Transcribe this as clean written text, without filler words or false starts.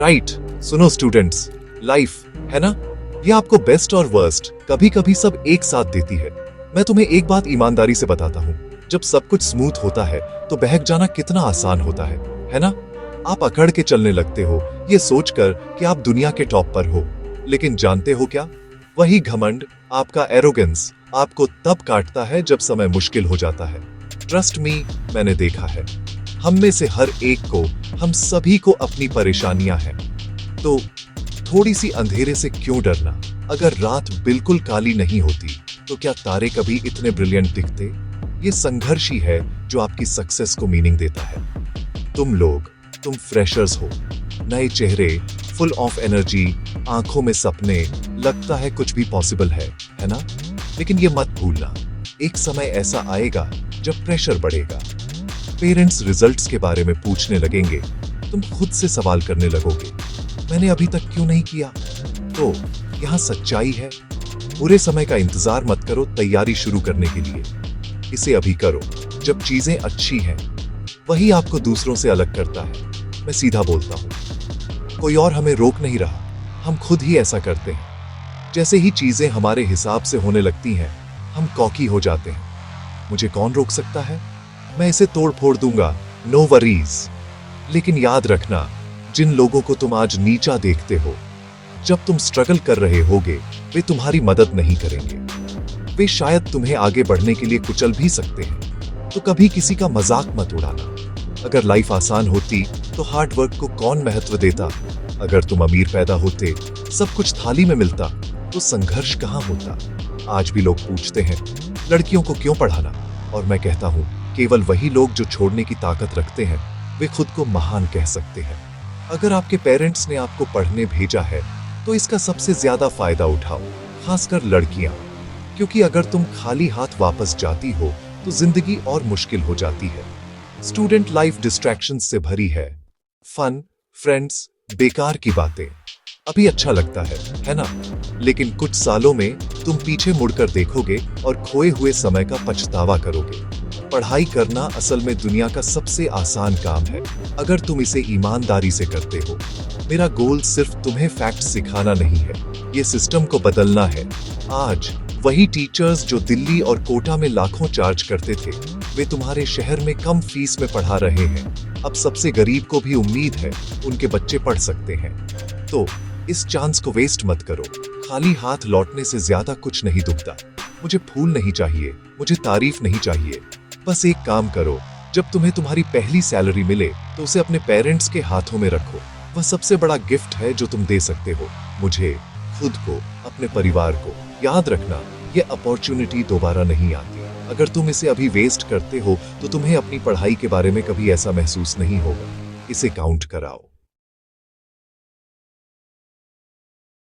Right. सुनो students, life है ना, ये आपको बेस्ट और वर्स्ट कभी कभी सब एक साथ देती है। मैं तुम्हें एक बात ईमानदारी से बताता हूँ, जब सब कुछ स्मूथ होता है तो बहक जाना कितना आसान होता है ना। आप अकड़ के चलने लगते हो ये सोचकर कि आप दुनिया के टॉप पर हो, लेकिन जानते हो क्या, वही घमंड, आपका एरोगेंस आपको तब काटता है जब समय मुश्किल हो जाता है। ट्रस्ट मी, मैंने देखा है। हम में से हर एक को, हम सभी को अपनी परेशानियां हैं। तो थोड़ी सी अंधेरे से क्यों डरना? अगर रात बिल्कुल काली नहीं होती तो क्या तारे कभी इतने ब्रिलियंट दिखते? ये संघर्ष ही है जो आपकी सक्सेस को मीनिंग देता है। तुम फ्रेशर्स हो, नए चेहरे, फुल ऑफ एनर्जी, आंखों में सपने, लगता है कुछ भी पॉसिबल है ना? लेकिन ये मत भूलना, एक समय ऐसा आएगा जब प्रेशर बढ़ेगा। पेरेंट्स रिजल्ट्स के बारे में पूछने लगेंगे, तुम खुद से सवाल करने लगोगे, मैंने अभी तक क्यों नहीं किया? तो यहाँ सच्चाई है, बुरे समय का इंतजार मत करो तैयारी शुरू करने के लिए। इसे अभी करो जब चीजें अच्छी हैं। वही आपको दूसरों से अलग करता है। मैं सीधा बोलता हूँ, कोई और हमें रोक नहीं रहा, हम खुद ही ऐसा करते हैं। जैसे ही चीजें हमारे हिसाब से होने लगती हैं, हम कॉकी हो जाते हैं। मुझे कौन रोक सकता है? मैं इसे तोड़ फोड़ दूंगा, नो वरीज। लेकिन याद रखना, जिन लोगों को तुम आज नीचा देखते हो, जब तुम स्ट्रगल कर रहे होगे, वे तुम्हारी मदद नहीं करेंगे। वे शायद तुम्हें आगे बढ़ने के लिए कुचल भी सकते हैं। तो कभी किसी का मजाक मत उड़ाना। अगर लाइफ आसान होती तो हार्ड वर्क को कौन महत्व देता? अगर तुम अमीर पैदा होते, सब कुछ थाली में मिलता, तो संघर्ष कहां होता? आज भी लोग पूछते हैं, लड़कियों को क्यों पढ़ाना? और मैं कहता हूं, केवल वही लोग जो छोड़ने की ताकत रखते हैं, वे खुद को महान कह सकते हैं। अगर आपके पेरेंट्स ने आपको पढ़ने भेजा है तो इसका सबसे ज्यादा फायदा उठाओ, खासकर लड़कियां, क्योंकि अगर तुम खाली हाथ वापस जाती हो तो जिंदगी और मुश्किल हो जाती है। स्टूडेंट लाइफ डिस्ट्रैक्शंस से भरी है, फन, फ्रेंड्स, बेकार की बातें। अभी अच्छा लगता है ना? लेकिन कुछ सालों में तुम पीछे मुड़कर देखोगे और खोए हुए समय का पछतावा करोगे। पढ़ाई करना असल में दुनिया का सबसे आसान काम है, अगर तुम इसे ईमानदारी से करते हो। मेरा गोल सिर्फ तुम्हें फैक्ट सिखाना नहीं है, ये सिस्टम को बदलना है। आज वही टीचर्स जो दिल्ली और कोटा में लाखों चार्ज करते थे, वे तुम्हारे शहर में कम फीस में पढ़ा रहे हैं। अब सबसे गरीब को भी उम्मीद है, उनके बच्चे पढ़ सकते हैं। तो इस चांस को वेस्ट मत करो। खाली हाथ लौटने से ज्यादा कुछ नहीं दुखता। मुझे फूल नहीं चाहिए, मुझे तारीफ नहीं चाहिए। बस एक काम करो, जब तुम्हें तुम्हारी पहली सैलरी मिले तो उसे अपने पेरेंट्स के हाथों में रखो। वह सबसे बड़ा गिफ्ट है जो तुम दे सकते हो, मुझे, खुद को, अपने परिवार को। याद रखना, ये अपॉर्चुनिटी दोबारा नहीं आती। अगर तुम इसे अभी वेस्ट करते हो तो तुम्हें अपनी पढ़ाई के बारे में कभी ऐसा महसूस नहीं होगा। इसे काउंट कराओ।